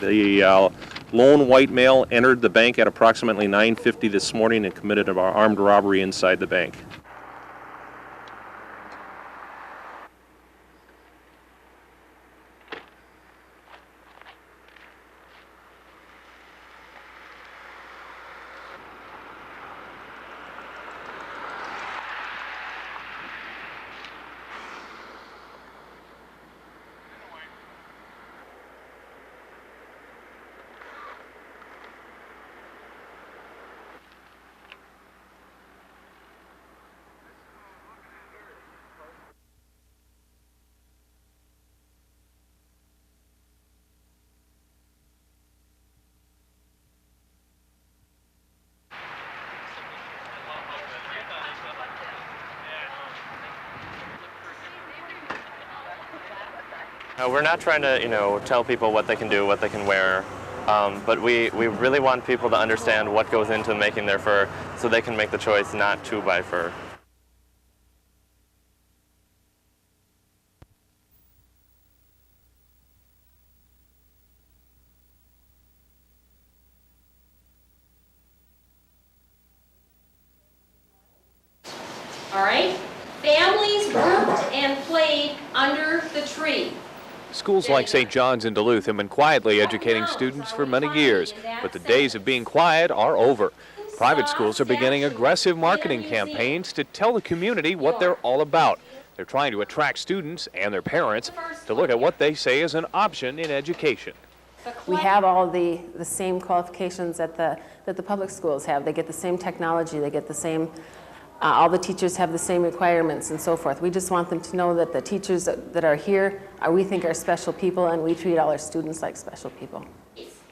The lone white male entered the bank at approximately 9:50 this morning and committed an armed robbery inside the bank. We're not trying to, tell people what they can do, what they can wear, but we really want people to understand what goes into making their fur so they can make the choice not to buy fur. All right? Families worked and played under the tree. Schools like St. John's in Duluth have been quietly educating students for many years, but the days of being quiet are over. Private schools are beginning aggressive marketing campaigns to tell the community what they're all about. They're trying to attract students and their parents to look at what they say is an option in education. We have all the same qualifications that the public schools have. They get the same technology, they get the same, all the teachers have the same requirements and so forth. We just want them to know that the teachers that are here, we think are special people, and we treat all our students like special people.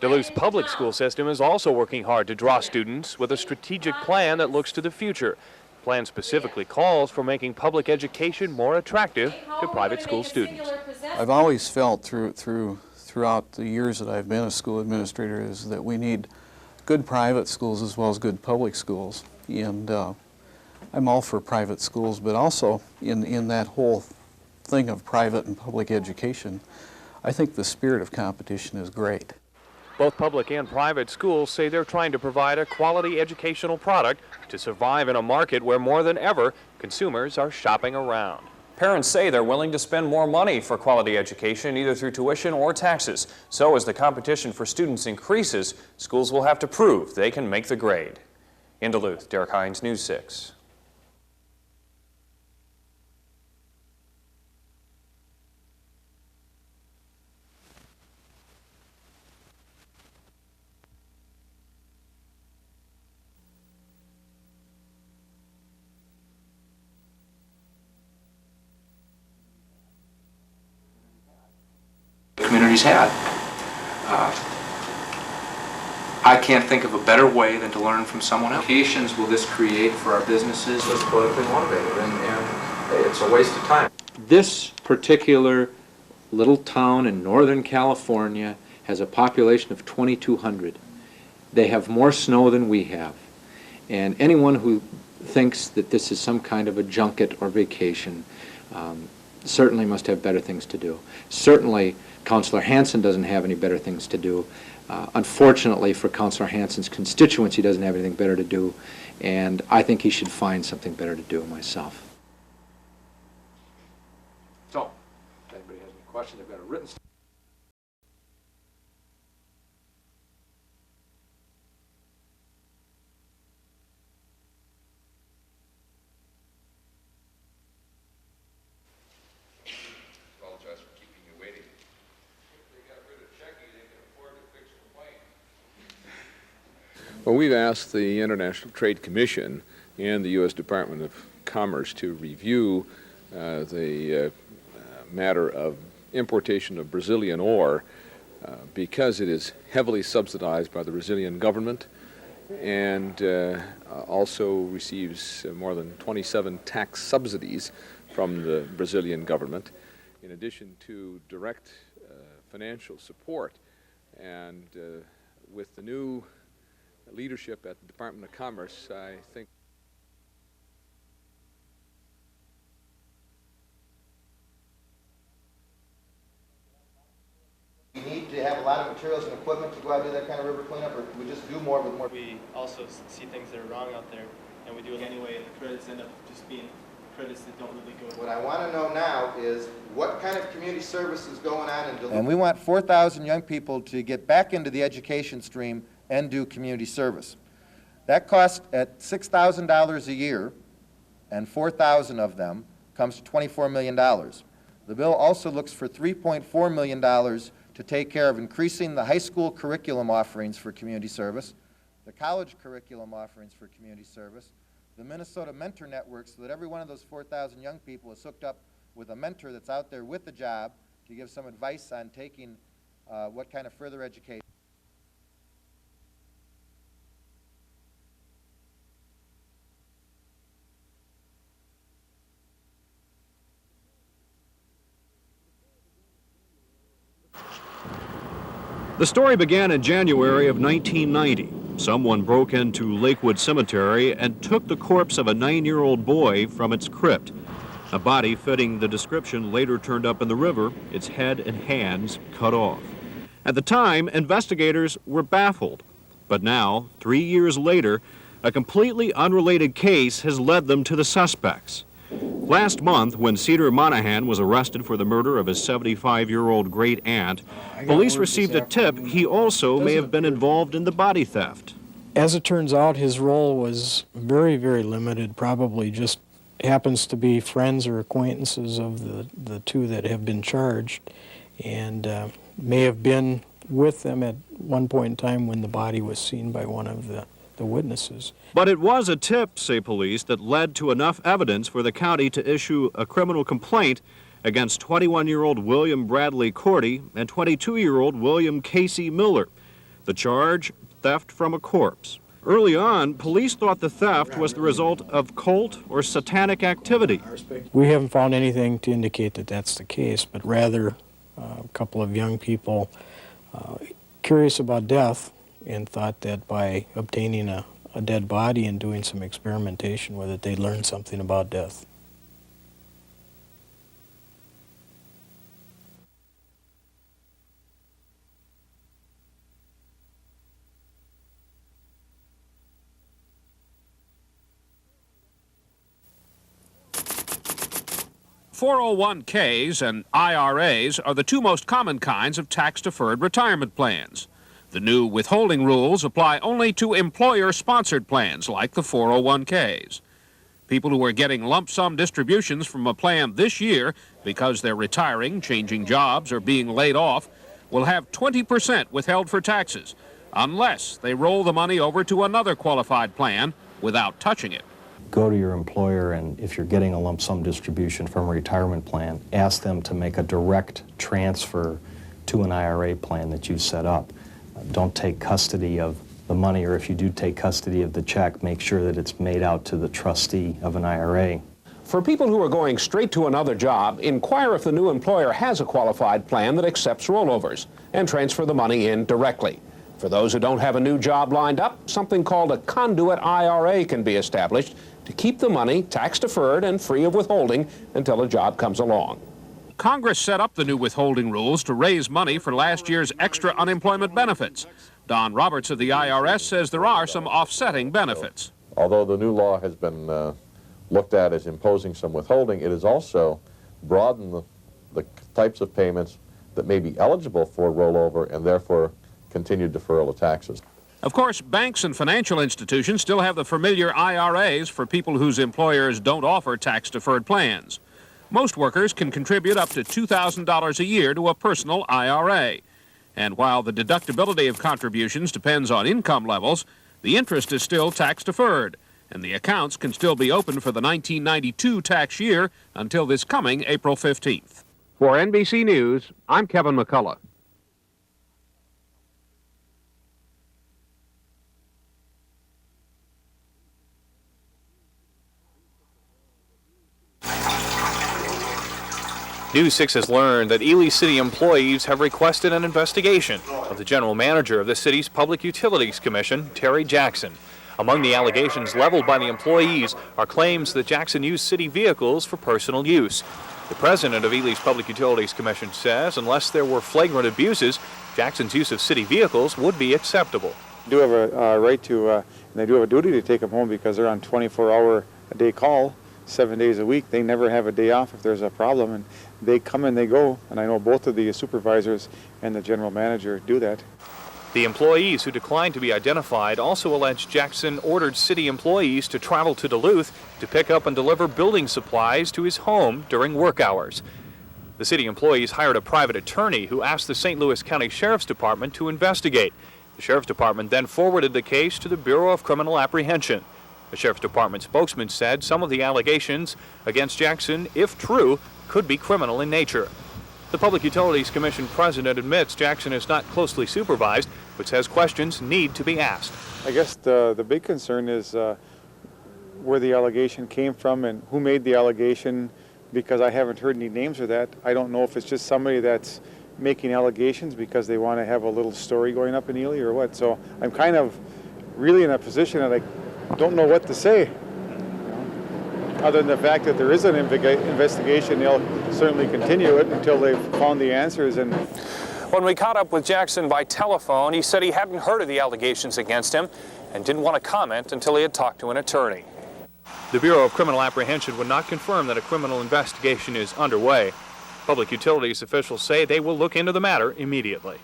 Duluth's public school system is also working hard to draw students with a strategic plan that looks to the future. The plan specifically calls for making public education more attractive to private school students. I've always felt throughout the years that I've been a school administrator is that we need good private schools as well as good public schools. And I'm all for private schools, but also in that whole thing of private and public education, I think the spirit of competition is great. Both public and private schools say they're trying to provide a quality educational product to survive in a market where more than ever consumers are shopping around. Parents say they're willing to spend more money for quality education, either through tuition or taxes. So as the competition for students increases, schools will have to prove they can make the grade. In Duluth, Derek Hines, News 6. Communities had. I can't think of a better way than to learn from someone else. Implications will this create for our businesses? It's politically motivated, and it's a waste of time. This particular little town in Northern California has a population of 2,200. They have more snow than we have. And anyone who thinks that this is some kind of a junket or vacation certainly must have better things to do. Certainly, Councillor Hansen doesn't have any better things to do. Unfortunately for Councillor Hansen's constituents, he doesn't have anything better to do, and I think he should find something better to do myself. So, if anybody has any questions, I've got a written statement. Apologize for keeping you waiting. Well, we've asked the International Trade Commission and the U.S. Department of Commerce to review the matter of importation of Brazilian ore because it is heavily subsidized by the Brazilian government and also receives more than 27 tax subsidies from the Brazilian government, in addition to direct financial support. And with the new leadership at the Department of Commerce, I think we need to have a lot of materials and equipment to go out and do that kind of river cleanup, or can we just do more with more? We also see things that are wrong out there, and we do it anyway, and the credits end up just being credits that don't really go. What I want to know now is what kind of community service is going on in Duluth. And we want 4,000 young people to get back into the education stream and do community service. That costs at $6,000 a year, and 4,000 of them comes to $24 million. The bill also looks for $3.4 million to take care of increasing the high school curriculum offerings for community service, the college curriculum offerings for community service, the Minnesota Mentor Network, so that every one of those 4,000 young people is hooked up with a mentor that's out there with a job to give some advice on taking what kind of further education. The story began in January of 1990. Someone broke into Lakewood Cemetery and took the corpse of a 9-year-old boy from its crypt. A body fitting the description later turned up in the river, its head and hands cut off. At the time, investigators were baffled. But now, 3 years later, a completely unrelated case has led them to the suspects. Last month, when Cedar Monahan was arrested for the murder of his 75-year-old great-aunt, police received a tip he also may have been involved in the body theft. As it turns out, his role was very, very limited, probably just happens to be friends or acquaintances of the two that have been charged, and may have been with them at one point in time when the body was seen by one of the witnesses. But it was a tip, say police, that led to enough evidence for the county to issue a criminal complaint against 21-year-old William Bradley Cordy and 22-year-old William Casey Miller. The charge, theft from a corpse. Early on, police thought the theft was the result of cult or satanic activity. We haven't found anything to indicate that that's the case, but rather a couple of young people curious about death and thought that by obtaining a dead body and doing some experimentation with it, they'd learn something about death. .401ks and IRAs are the two most common kinds of tax-deferred retirement plans. The new withholding rules apply only to employer-sponsored plans like the 401ks. People who are getting lump sum distributions from a plan this year because they're retiring, changing jobs, or being laid off will have 20% withheld for taxes unless they roll the money over to another qualified plan without touching it. Go to your employer, and if you're getting a lump sum distribution from a retirement plan, ask them to make a direct transfer to an IRA plan that you set up. Don't take custody of the money, or if you do take custody of the check, make sure that it's made out to the trustee of an IRA. For people who are going straight to another job, inquire if the new employer has a qualified plan that accepts rollovers and transfer the money in directly. For those who don't have a new job lined up, something called a conduit IRA can be established to keep the money tax-deferred and free of withholding until a job comes along. Congress set up the new withholding rules to raise money for last year's extra unemployment benefits. Don Roberts of the IRS says there are some offsetting benefits. Although the new law has been looked at as imposing some withholding, it has also broadened the types of payments that may be eligible for rollover and therefore continued deferral of taxes. Of course, banks and financial institutions still have the familiar IRAs for people whose employers don't offer tax-deferred plans. Most workers can contribute up to $2,000 a year to a personal IRA. And while the deductibility of contributions depends on income levels, the interest is still tax-deferred, and the accounts can still be opened for the 1992 tax year until this coming April 15th. For NBC News, I'm Kevin McCullough. News 6 has learned that Ely City employees have requested an investigation of the general manager of the city's Public Utilities Commission, Terry Jackson. Among the allegations leveled by the employees are claims that Jackson used city vehicles for personal use. The president of Ely's Public Utilities Commission says unless there were flagrant abuses, Jackson's use of city vehicles would be acceptable. They do have a right to, and they do have a duty to take them home because they're on 24-hour-a-day call, 7 days a week. They never have a day off if there's a problem, and they come and they go. And I know both of the supervisors and the general manager do that. The employees who declined to be identified also alleged Jackson ordered city employees to travel to Duluth to pick up and deliver building supplies to his home during work hours. The city employees hired a private attorney who asked the St. Louis County Sheriff's Department to investigate. The Sheriff's Department then forwarded the case to the Bureau of Criminal Apprehension. The Sheriff's Department spokesman said some of the allegations against Jackson, if true, could be criminal in nature. The Public Utilities Commission president admits Jackson is not closely supervised, but says questions need to be asked. I guess the big concern is where the allegation came from and who made the allegation, because I haven't heard any names of that. I don't know if it's just somebody that's making allegations because they want to have a little story going up in Ely or what. So I'm kind of really in a position that I don't know what to say. Other than the fact that there is an investigation, they'll certainly continue it until they've found the answers. And when we caught up with Jackson by telephone, he said he hadn't heard of the allegations against him and didn't want to comment until he had talked to an attorney. The Bureau of Criminal Apprehension would not confirm that a criminal investigation is underway. Public utilities officials say they will look into the matter immediately.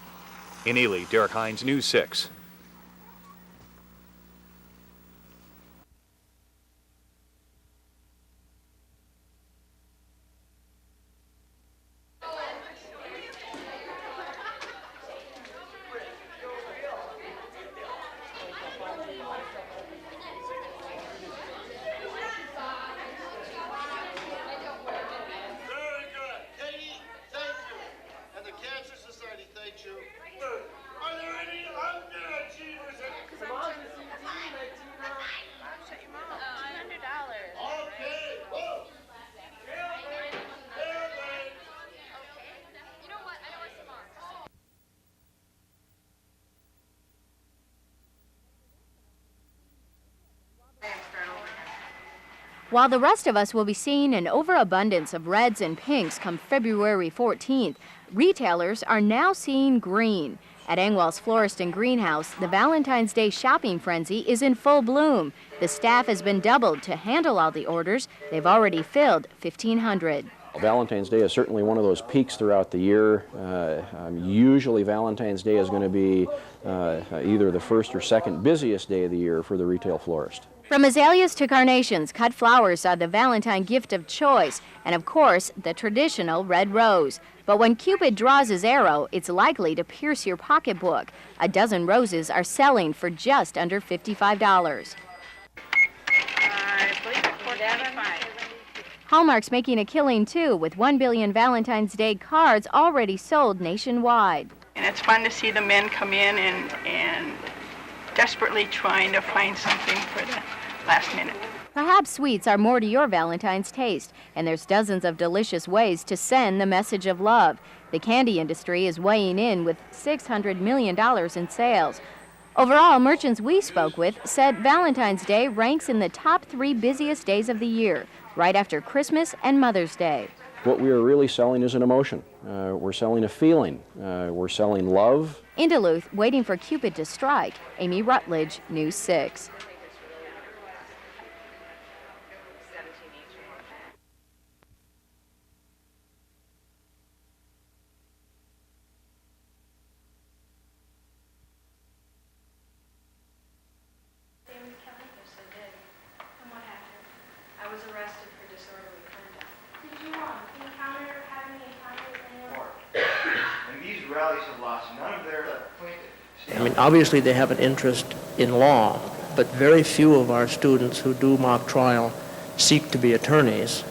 In Ely, Derek Hines, News 6. While the rest of us will be seeing an overabundance of reds and pinks come February 14th, retailers are now seeing green. At Engwell's Florist and Greenhouse, the Valentine's Day shopping frenzy is in full bloom. The staff has been doubled to handle all the orders. They've already filled 1,500. Valentine's Day is certainly one of those peaks throughout the year. Usually Valentine's Day is going to be either the first or second busiest day of the year for the retail florist. From azaleas to carnations, cut flowers are the Valentine gift of choice, and of course, the traditional red rose. But when Cupid draws his arrow, it's likely to pierce your pocketbook. A dozen roses are selling for just under $55. Hallmark's making a killing too, with 1 billion Valentine's Day cards already sold nationwide. And it's fun to see the men come in and desperately trying to find something for the last minute. Perhaps sweets are more to your Valentine's taste, and there's dozens of delicious ways to send the message of love. The candy industry is weighing in with $600 million in sales. Overall, merchants we spoke with said Valentine's Day ranks in the top 3 busiest days of the year, right after Christmas and Mother's Day. What we are really selling is an emotion. We're selling a feeling. We're selling love. In Duluth, waiting for Cupid to strike, Amy Rutledge, News 6. I was arrested for disorderly conduct. Did you have any encounter with anyone? And these rallies have lost none of their plaintiffs. I mean, obviously they have an interest in law, but very few of our students who do mock trial seek to be attorneys.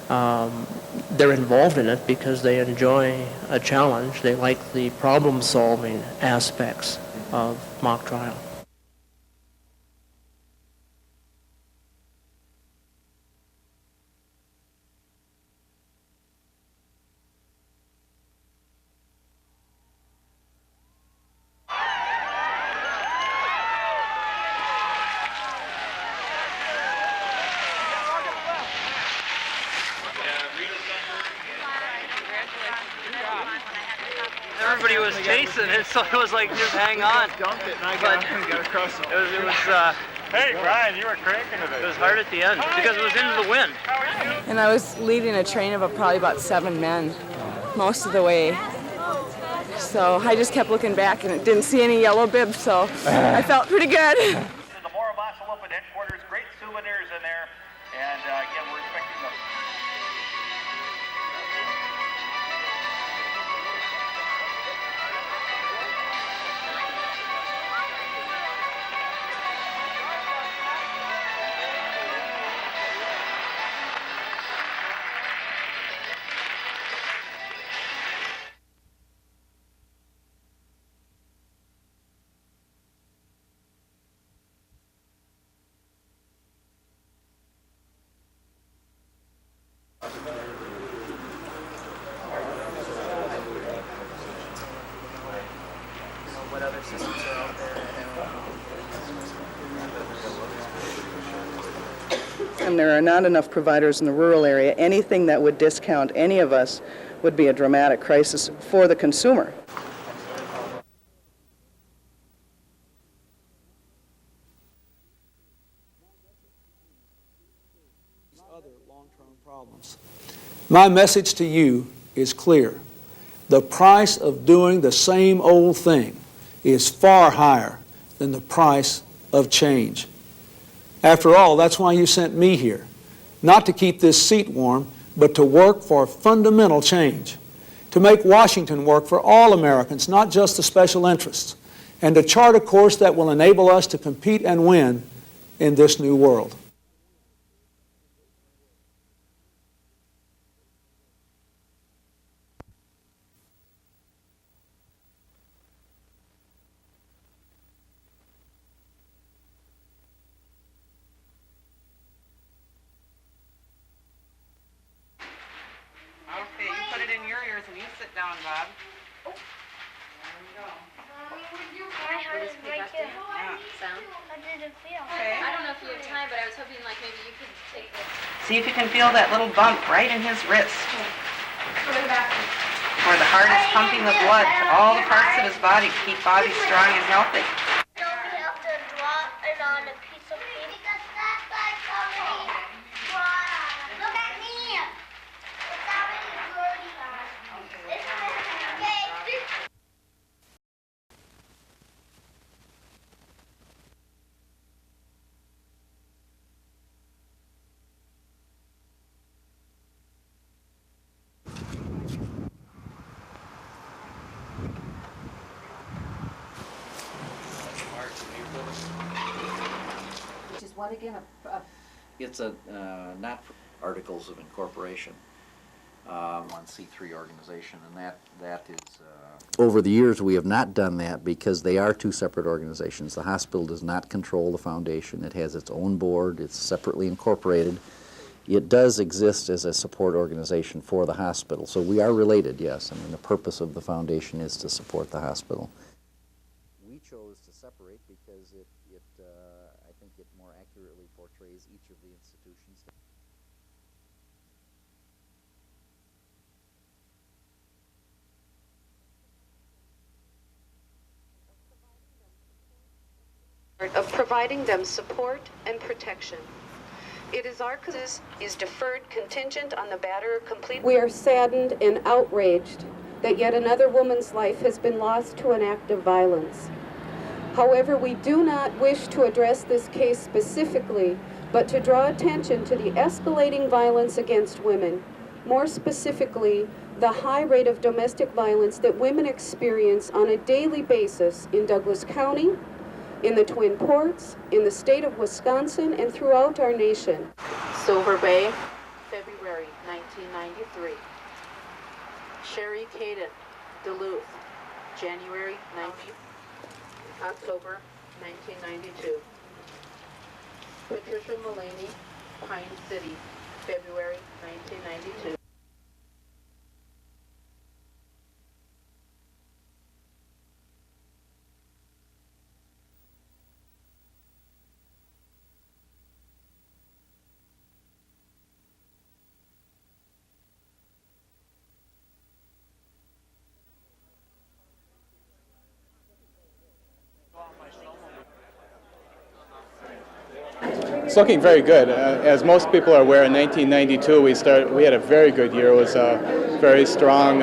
They're involved in it because they enjoy a challenge. They like the problem-solving aspects of mock trial. Everybody was chasing and it was like just hang on. Dumped it and I got across. It was Hey, Brian, you were cranking today. it was hard at the end because it was into the wind. And I was leading a train of probably about 7 men most of the way. So I just kept looking back and it didn't see any yellow bibs, so I felt pretty good. The Morabasa Open headquarters, great souvenirs in there, and again, we're expecting the What other systems are out there. And there are not enough providers in the rural area. Anything that would discount any of us would be a dramatic crisis for the consumer. Other long-term problems. My message to you is clear. The price of doing the same old thing is far higher than the price of change. After all, that's why you sent me here. Not to keep this seat warm, but to work for fundamental change. To make Washington work for all Americans, not just the special interests. And to chart a course that will enable us to compete and win in this new world. Okay, you put it in your ears and you sit down, Bob. There we go. My heart is right here. Yeah. Sound? How did it feel? Okay. I don't know if you have time, but I was hoping like maybe you could take this. See if you can feel that little bump right in his wrist. Go to the bathroom. Where the heart is pumping the blood to all the parts of his body to keep Bobby strong and healthy. So we have to draw it on a piece of paper. Because that's like somebody draw. Look at me. It's already dirty. Okay. Which is what again? It's a not articles of incorporation. 1C3 organization, and that is. Over the years, we have not done that because they are two separate organizations. The hospital does not control the foundation. It has its own board. It's separately incorporated. It does exist as a support organization for the hospital, so we are related. Yes, I mean the purpose of the foundation is to support the hospital. We chose to separate because I think it more accurately portrays each of the institutions. Of providing them support and protection. It is our cause is deferred contingent on the matter of complete. We are saddened and outraged that yet another woman's life has been lost to an act of violence. However, we do not wish to address this case specifically, but to draw attention to the escalating violence against women, more specifically, the high rate of domestic violence that women experience on a daily basis in Douglas County, in the Twin Ports, in the state of Wisconsin, and throughout our nation. Silver Bay, February 1993. Sherry Caden, Duluth, January 19, October 1992. Patricia Mullaney, Pine City, February 1992. It's looking very good. As most people are aware, in 1992 we had a very good year. It was a very strong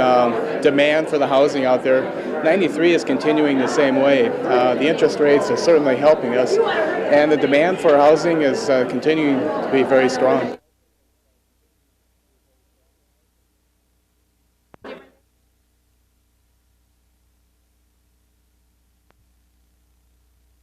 demand for the housing out there. 93 is continuing the same way. The interest rates are certainly helping us, and the demand for housing is continuing to be very strong.